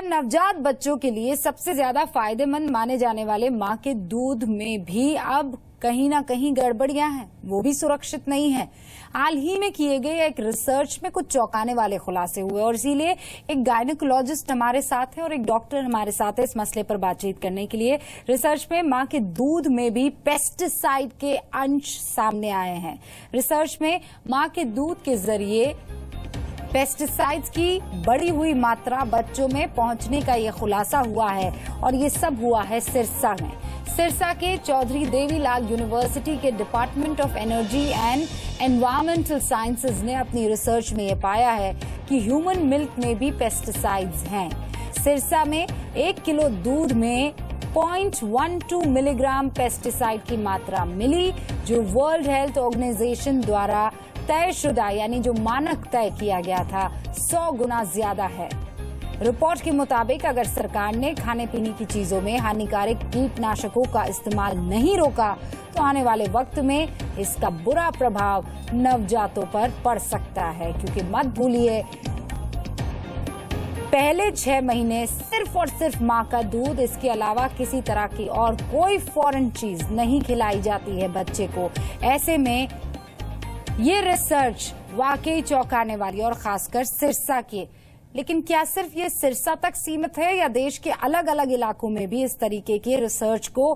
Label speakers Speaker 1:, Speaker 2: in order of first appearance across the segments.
Speaker 1: खैर, नवजात बच्चों के लिए सबसे ज्यादा फायदेमंद माने जाने वाले मां के दूध में भी अब कहीं ना कहीं गड़बड़ियां हैं, वो भी सुरक्षित नहीं है। हाल ही में किए गए एक रिसर्च में कुछ चौंकाने वाले खुलासे हुए और इसीलिए एक गायनेकोलॉजिस्ट हमारे साथ है और एक डॉक्टर हमारे साथ है इस मसले पर बातचीत करने के लिए। रिसर्च में मां के दूध में भी पेस्टिसाइड के अंश सामने आए हैं। रिसर्च में मां के दूध के जरिए पेस्टिसाइड्स की बढ़ी हुई मात्रा बच्चों में पहुंचने का यह खुलासा हुआ है और ये सब हुआ है सिरसा में। सिरसा के चौधरी देवीलाल यूनिवर्सिटी के department of energy and environmental sciences ने अपनी रिसर्च में यह पाया है कि ह्यूमन मिल्क में भी पेस्टिसाइड्स हैं। सिरसा में 1 किलो दूध में 0.12 मिलीग्राम पेस्टिसाइड की मात्रा मिली, जो वर्ल्ड हेल्थ ऑर्गेनाइजेशन द्वारा तयशुदा यानी जो मानक तय किया गया था 100 गुना ज्यादा है। रिपोर्ट के मुताबिक अगर सरकार ने खाने पीने की चीजों में हानिकारक कीटनाशकों का इस्तेमाल नहीं रोका तो आने वाले वक्त में इसका बुरा प्रभाव नवजातों पर पड़ सकता है, क्योंकि मत भूलिए पहले 6 महीने सिर्फ और सिर्फ मां का दूध, इसके अलावा किसी तरह की और कोई फॉरेन चीज नहीं खिलाई जाती है बच्चे को। ऐसे में ये रिसर्च वाकई चौंकाने वाली और खासकर सिरसा की। लेकिन क्या सिर्फ ये सिरसा तक सीमित है या देश के अलग अलग इलाकों में भी इस तरीके के रिसर्च को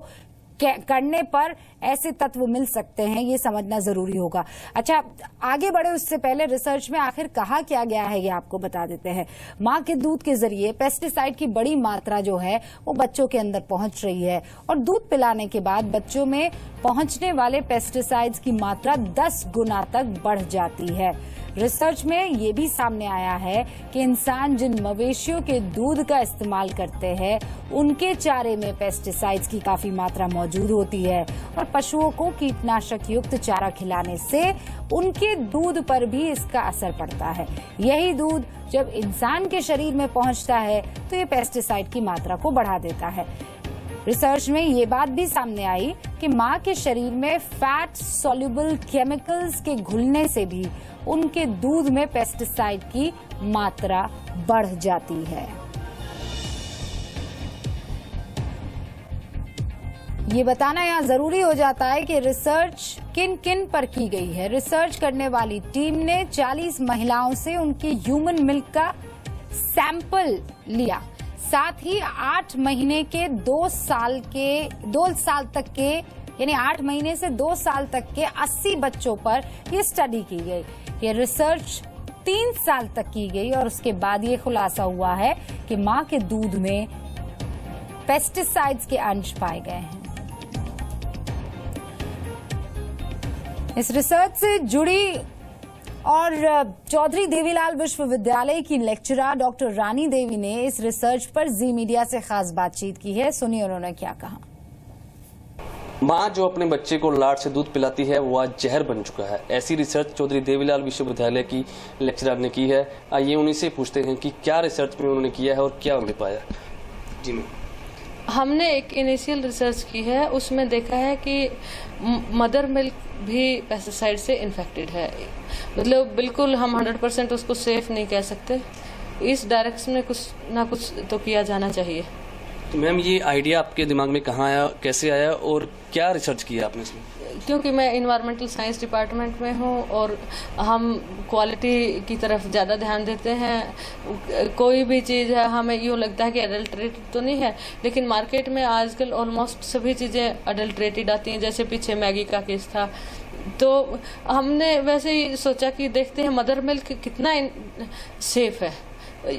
Speaker 1: करने पर ऐसे तत्व मिल सकते हैं, ये समझना जरूरी होगा। अच्छा, आगे बढ़े उससे पहले रिसर्च में आखिर कहा क्या गया है ये आपको बता देते हैं। मां के दूध के जरिए पेस्टिसाइड की बड़ी मात्रा जो है वो बच्चों के अंदर पहुंच रही है और दूध पिलाने के बाद बच्चों में पहुंचने वाले पेस्टिसाइड्स की मात्रा 10 गुना तक बढ़ जाती है। रिसर्च में ये भी सामने आया है कि इंसान जिन मवेशियों के दूध का इस्तेमाल करते हैं उनके चारे में पेस्टिसाइड्स की काफी मात्रा मौजूद होती है और पशुओं को कीटनाशक युक्त चारा खिलाने से उनके दूध पर भी इसका असर पड़ता है। यही दूध जब इंसान के शरीर में पहुंचता है तो ये पेस्टिसाइड की मात्रा को बढ़ा देता है। रिसर्च में ये बात भी सामने आई कि मां के शरीर में फैट सॉल्युबल केमिकल्स के घुलने से भी उनके दूध में पेस्टिसाइड की मात्रा बढ़ जाती है। ये बताना यहाँ जरूरी हो जाता है कि रिसर्च किन किन पर की गई है। रिसर्च करने वाली टीम ने 40 महिलाओं से उनके ह्यूमन मिल्क का सैंपल लिया, साथ ही 8 महीने के 2 साल तक के यानी 8 महीने से 2 साल तक के 80 बच्चों पर यह स्टडी की गई। ये रिसर्च 3 साल तक की गई और उसके बाद ये खुलासा हुआ है कि मां के दूध में पेस्टिसाइड्स के अंश पाए गए हैं। इस रिसर्च से जुड़ी और चौधरी देवीलाल विश्वविद्यालय की लेक्चरर डॉक्टर रानी देवी ने इस रिसर्च पर जी मीडिया से खास बातचीत की है। सुनिए उन्होंने क्या कहा।
Speaker 2: मां जो अपने बच्चे को लाड से दूध पिलाती है वो आज जहर बन चुका है। ऐसी रिसर्च चौधरी देवीलाल विश्वविद्यालय की लेक्चरर ने की है। आइए उन्हीं से पूछते हैं कि क्या रिसर्च में उन्होंने किया है और क्या उन्होंने पाया। जी मैम,
Speaker 3: हमने एक इनिशियल रिसर्च की है, उसमें देखा है कि मदर मिल्क भी पेस्टिसाइड से इन्फेक्टेड है। मतलब बिल्कुल हम 100% उसको सेफ नहीं कह सकते। इस डायरेक्शन में कुछ ना कुछ तो किया जाना चाहिए।
Speaker 2: तो मैम, ये आइडिया आपके दिमाग में कहाँ आया, कैसे आया और क्या रिसर्च किया आपने इसमें?
Speaker 3: क्योंकि मैं इन्वायरमेंटल साइंस डिपार्टमेंट में हूँ और हम क्वालिटी की तरफ ज़्यादा ध्यान देते हैं। कोई भी चीज़ है हमें यूँ लगता है कि अडल्ट्रेटेड तो नहीं है, लेकिन मार्केट में आजकल ऑलमोस्ट सभी चीज़ें अडल्ट्रेटेड आती हैं। जैसे पीछे मैगी का केस था, तो हमने वैसे ही सोचा कि देखते हैं मदर मिल्क कितना सेफ है,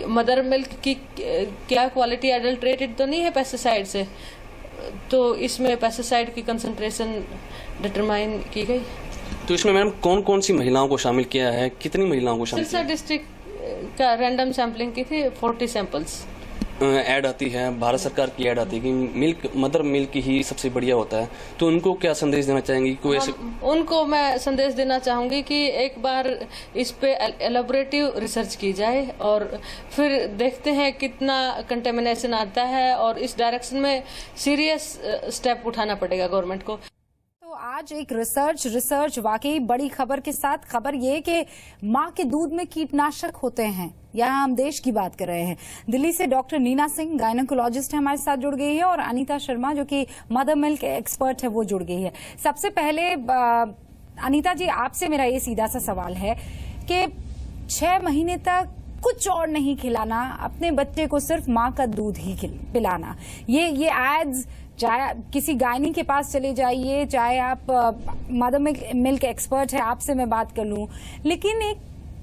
Speaker 3: मदर मिल्क की क्या क्वालिटी अडल्ट्रेटेड तो नहीं है पेस्टिसाइड से। तो इसमें पेस्टिसाइड की कंसंट्रेशन डिटरमाइन की गई।
Speaker 2: तो इसमें मैम कौन कौन सी महिलाओं को शामिल किया है, कितनी महिलाओं को शामिल किया?
Speaker 3: सिरसा डिस्ट्रिक्ट का रैंडम सैम्पलिंग की थी। 40 सैंपल्स
Speaker 2: ऐड आती है, भारत सरकार की ऐड आती है कि मिल्क मदर मिल्क ही सबसे बढ़िया होता है। तो उनको क्या संदेश देना चाहेंगी? कोई ऐसे
Speaker 3: उनको मैं संदेश देना चाहूंगी कि एक बार इस पे एलैबोरेटिव रिसर्च की जाए और फिर देखते हैं कितना कंटेमिनेशन आता है और इस डायरेक्शन में सीरियस स्टेप उठाना पड़ेगा गवर्नमेंट को।
Speaker 1: तो आज एक रिसर्च वाकई बड़ी खबर के साथ खबर ये कि मां के दूध में कीटनाशक होते हैं। यहाँ हम देश की बात कर रहे हैं। दिल्ली से डॉक्टर नीना सिंह गायनेकोलॉजिस्ट है, हमारे साथ जुड़ गई है, और अनीता शर्मा जो कि मदर मिल्क एक्सपर्ट है वो जुड़ गई है। सबसे पहले अनीता जी, आपसे मेरा ये सीधा सा सवाल है कि 6 महीने तक कुछ और नहीं खिलाना, अपने बच्चे को सिर्फ माँ का दूध ही पिलाना, ये एड्स, चाहे किसी गायनी के पास चले जाइए, चाहे आप मदर मिल्क एक्सपर्ट है, आपसे मैं बात कर लूं, लेकिन एक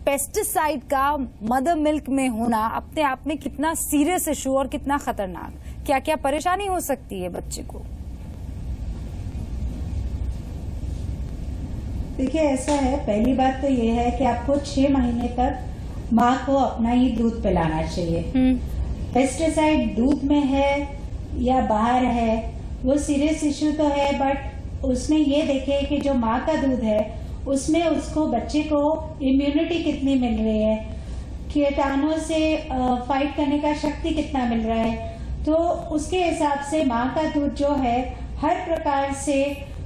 Speaker 1: पेस्टिसाइड का मदर मिल्क में होना अपने आप में कितना सीरियस इशू और कितना खतरनाक, क्या क्या परेशानी हो सकती है बच्चे को?
Speaker 4: देखिए, ऐसा है, पहली बात तो ये है कि आपको 6 महीने तक माँ को अपना ही दूध पिलाना चाहिए। पेस्टिसाइड दूध में है या बाहर है वो सीरियस इशू तो है, बट उसमें ये देखे कि जो माँ का दूध है उसमें उसको बच्चे को इम्यूनिटी कितनी मिल रही है, कीटाणुओं से फाइट करने का शक्ति कितना मिल रहा है, तो उसके हिसाब से माँ का दूध जो है हर प्रकार से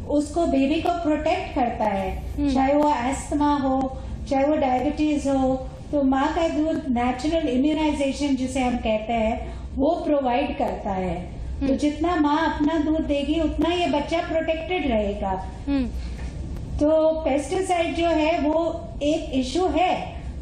Speaker 4: उसको बेबी को प्रोटेक्ट करता है। चाहे वो एस्थमा हो, चाहे वो डायबिटीज हो, तो माँ का दूध नेचुरल इम्यूनाइजेशन जिसे हम कहते हैं वो प्रोवाइड करता है। तो जितना माँ अपना दूध देगी उतना ये बच्चा प्रोटेक्टेड रहेगा। तो पेस्टिसाइड जो है वो एक इशू है,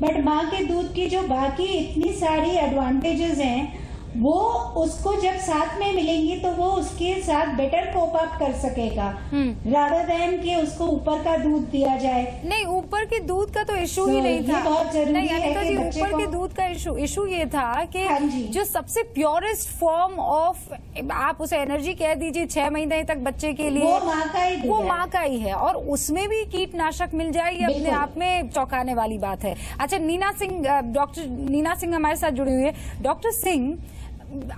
Speaker 4: बट माँ के दूध की जो बाकी इतनी सारी एडवांटेजेस हैं वो उसको जब साथ में मिलेंगी तो वो उसके साथ बेटर कोप अप कर सकेगा, रादर देन कि उसको ऊपर का दूध दिया जाए।
Speaker 1: नहीं, ऊपर के दूध का तो इशू ही नहीं था।
Speaker 4: बहुत जरूरी है कि
Speaker 1: ऊपर के दूध का इशू ये था कि जो सबसे प्योरेस्ट फॉर्म ऑफ, आप उसे एनर्जी कह दीजिए, 6 महीने तक बच्चे के लिए
Speaker 4: वो माँ का ही
Speaker 1: है, और उसमें भी कीटनाशक मिल जाए, ये अपने आप में चौंकाने वाली बात है। अच्छा, नीना सिंह, डॉक्टर नीना सिंह हमारे साथ जुड़ी हुई है। डॉक्टर सिंह,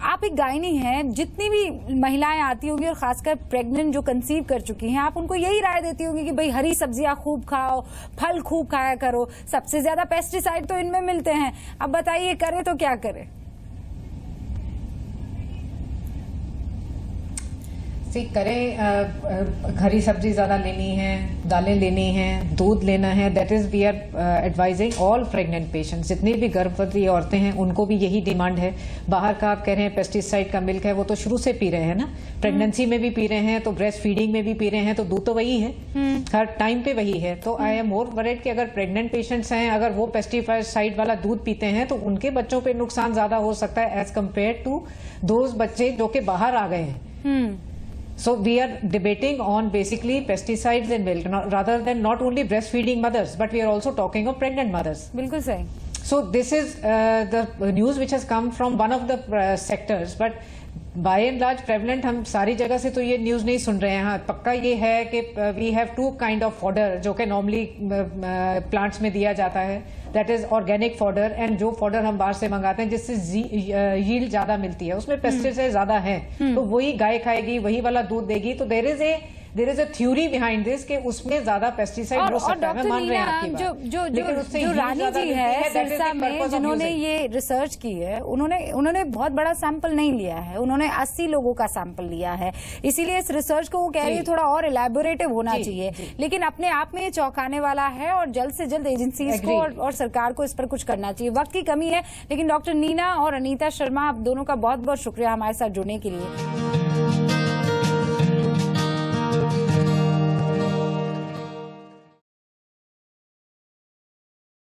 Speaker 1: आप एक गायनी हैं, जितनी भी महिलाएं आती होंगी और खासकर प्रेग्नेंट जो कंसीव कर चुकी हैं, आप उनको यही राय देती होंगी कि भाई हरी सब्जियां खूब खाओ, फल खूब खाया करो, सबसे ज्यादा पेस्टिसाइड तो इनमें मिलते हैं। अब बताइए, करें तो क्या करें?
Speaker 5: करें, हरी सब्जी ज़्यादा लेनी है, दालें लेनी हैं, दूध लेना है। That is we are advising all pregnant patients, जितनी भी गर्भवती औरतें हैं उनको भी यही डिमांड है। बाहर का आप कह रहे हैं पेस्टिसाइड का मिल्क है, वो तो शुरू से पी रहे हैं ना, प्रेगनेंसी में भी पी रहे हैं, तो ब्रेस्ट फीडिंग में भी पी रहे हैं, तो दूध तो वही है, हर टाइम पे वही है। तो आई एम मोर वरीड कि अगर प्रेग्नेंट पेशेंट्स हैं, अगर वो पेस्टिसाइड वाला दूध पीते हैं तो उनके बच्चों पे नुकसान ज्यादा हो सकता है एज कम्पेयर टू दोज बच्चे जो कि बाहर आ गए हैं। So we are debating on basically pesticides in milk, rather than not only breastfeeding mothers, but we are also talking of pregnant mothers.
Speaker 1: बिल्कुल सही।
Speaker 5: So this is the news which has come from one of the sectors, but by and large prevalent हम सारी जगह से तो ये news नहीं सुन रहे हैं। हाँ, पक्का ये है कि we have 2 kind of fodder जो कि नॉर्मली प्लांट्स में दिया जाता है, that is organic fodder, and जो फॉडर हम बाहर से मंगाते हैं जिससे यील्ड ज्यादा मिलती है, उसमें पेस्टिसाइड ज्यादा है, तो वही गाय खाएगी, वही वाला दूध देगी। तो there is a theory behind this कि उसमें ज्यादा पेस्टिसाइड हो सकता है। मैं मान रहे हैं आपकी बात।
Speaker 1: जो रानी जी है सिरसा में, जिन्होंने ये रिसर्च की है, उन्होंने बहुत बड़ा सैंपल नहीं लिया है, उन्होंने 80 लोगों का सैंपल लिया है, इसीलिए इस रिसर्च को वो कह रही है थोड़ा और इलैबोरेटिव होना चाहिए, लेकिन अपने आप में ये चौंकाने वाला है और जल्द से जल्द एजेंसीज को और सरकार को इस पर कुछ करना चाहिए। वक्त की कमी है, लेकिन डॉक्टर नीना और अनीता शर्मा, आप दोनों का बहुत बहुत शुक्रिया हमारे साथ जुड़ने के लिए।